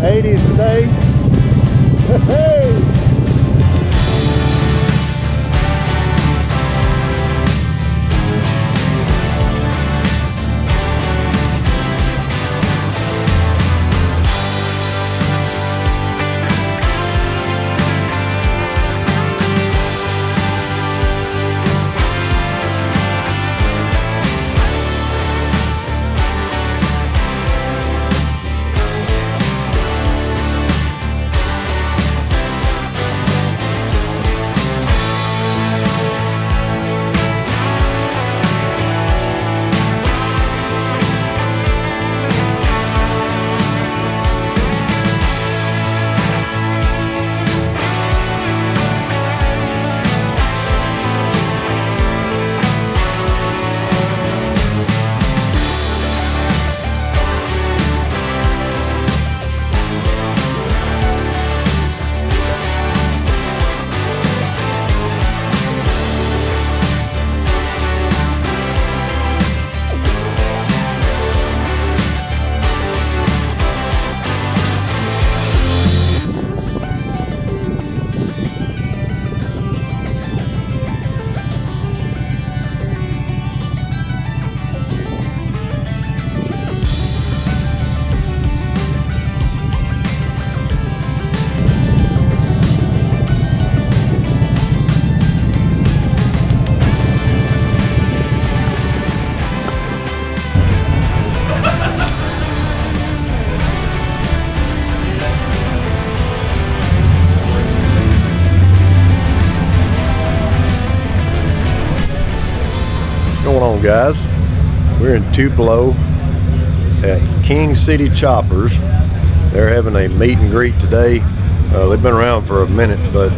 80s today. Hey! What's going on, guys? We're in Tupelo at King City Choppers. They're having a meet and greet today. They've been around for a minute, but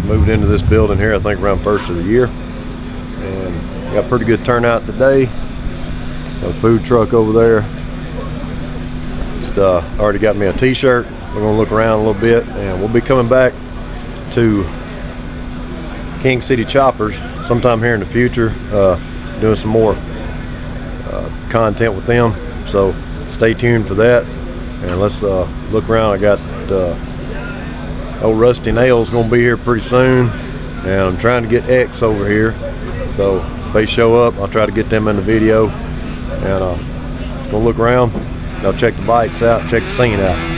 moved into this building here, I think around first of the year. And got pretty good turnout today. Got a food truck over there. Just already got me a t-shirt. We're gonna look around a little bit, and we'll be coming back to King City Choppers sometime here in the future, doing some more content with them, so stay tuned for that. And let's look around. I got old Rusty Nail's gonna be here pretty soon, and I'm trying to get X over here, so if they show up I'll try to get them in the video. And gonna look around. I'll check the bikes out, check the scene out.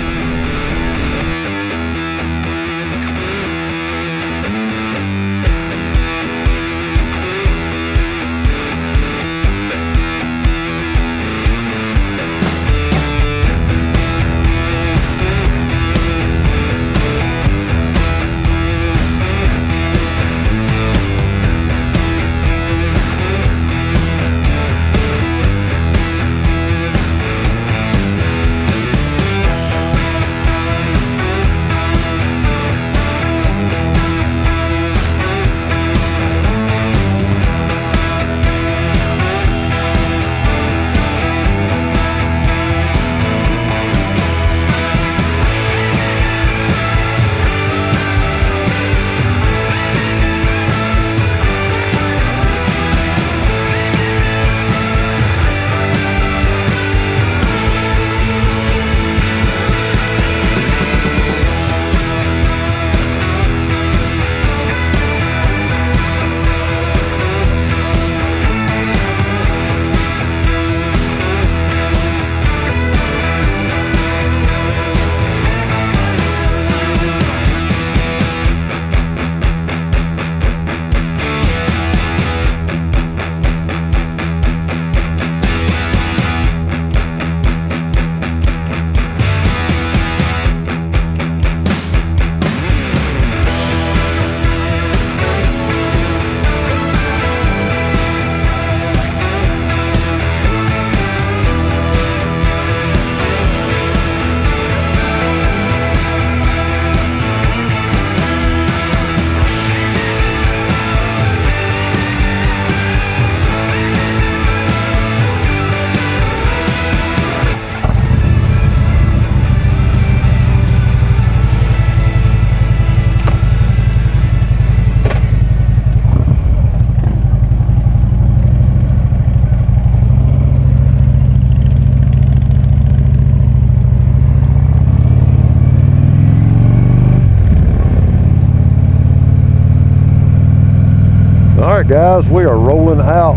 All right, guys, we are rolling out.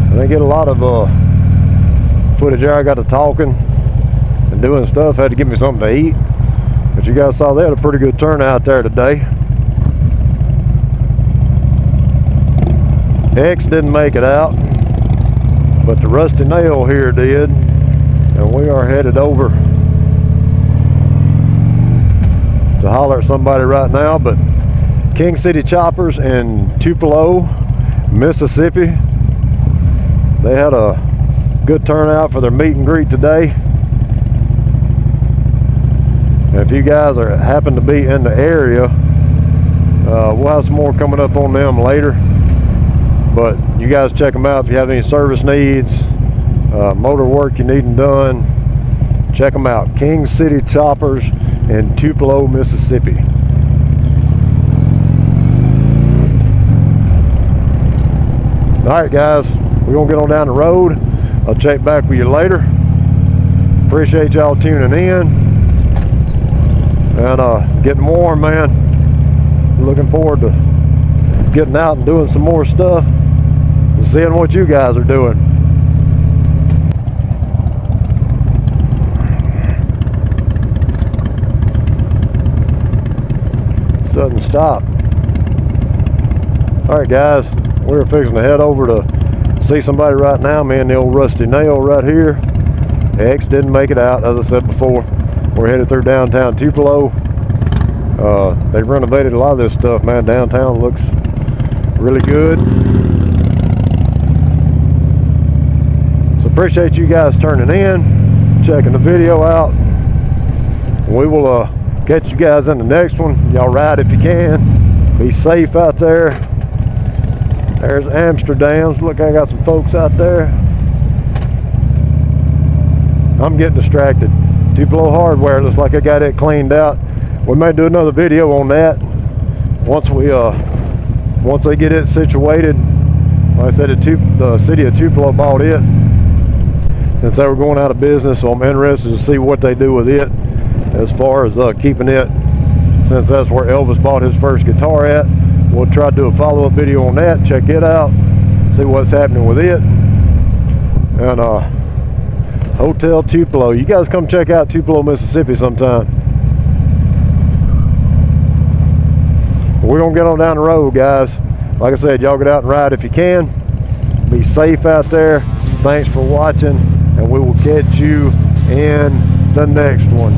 I didn't get a lot of footage there. I got to talking and doing stuff. Had to get me something to eat. But you guys saw they had a pretty good turnout there today. X didn't make it out, but the Rusty Nail here did. And we are headed over to holler at somebody right now. But King City Choppers in Tupelo, Mississippi, they had a good turnout for their meet and greet today. And if you guys happen to be in the area, we'll have some more coming up on them later. But you guys check them out if you have any service needs, motor work you need done. Check them out. King City Choppers in Tupelo, Mississippi. Alright guys, we're gonna get on down the road. I'll check back with you later. Appreciate y'all tuning in. And getting warm, man. Looking forward to getting out and doing some more stuff and seeing what you guys are doing. Sudden stop. Alright guys, we're fixing to head over to see somebody right now. Me and the old Rusty Nail right here. X didn't make it out, as I said before. We're headed through downtown Tupelo. They've renovated a lot of this stuff, man. Downtown looks really good. So appreciate you guys turning in, checking the video out. We will catch you guys in the next one. Y'all ride if you can. Be safe out there. There's Amsterdam's. Look, I got some folks out there. I'm getting distracted. Tupelo Hardware, looks like I got it cleaned out. We may do another video on that once they get it situated. Like I said, the city of Tupelo bought it, and so we're going out of business. So I'm interested to see what they do with it as far as keeping it, since that's where Elvis bought his first guitar at. We'll try to do a follow-up video on that, check it out, see what's happening with it. And Hotel Tupelo, you guys come check out Tupelo, Mississippi sometime. We're gonna get on down the road, guys. Like I said, y'all get out and ride if you can. Be safe out there. Thanks for watching, and we will catch you in the next one.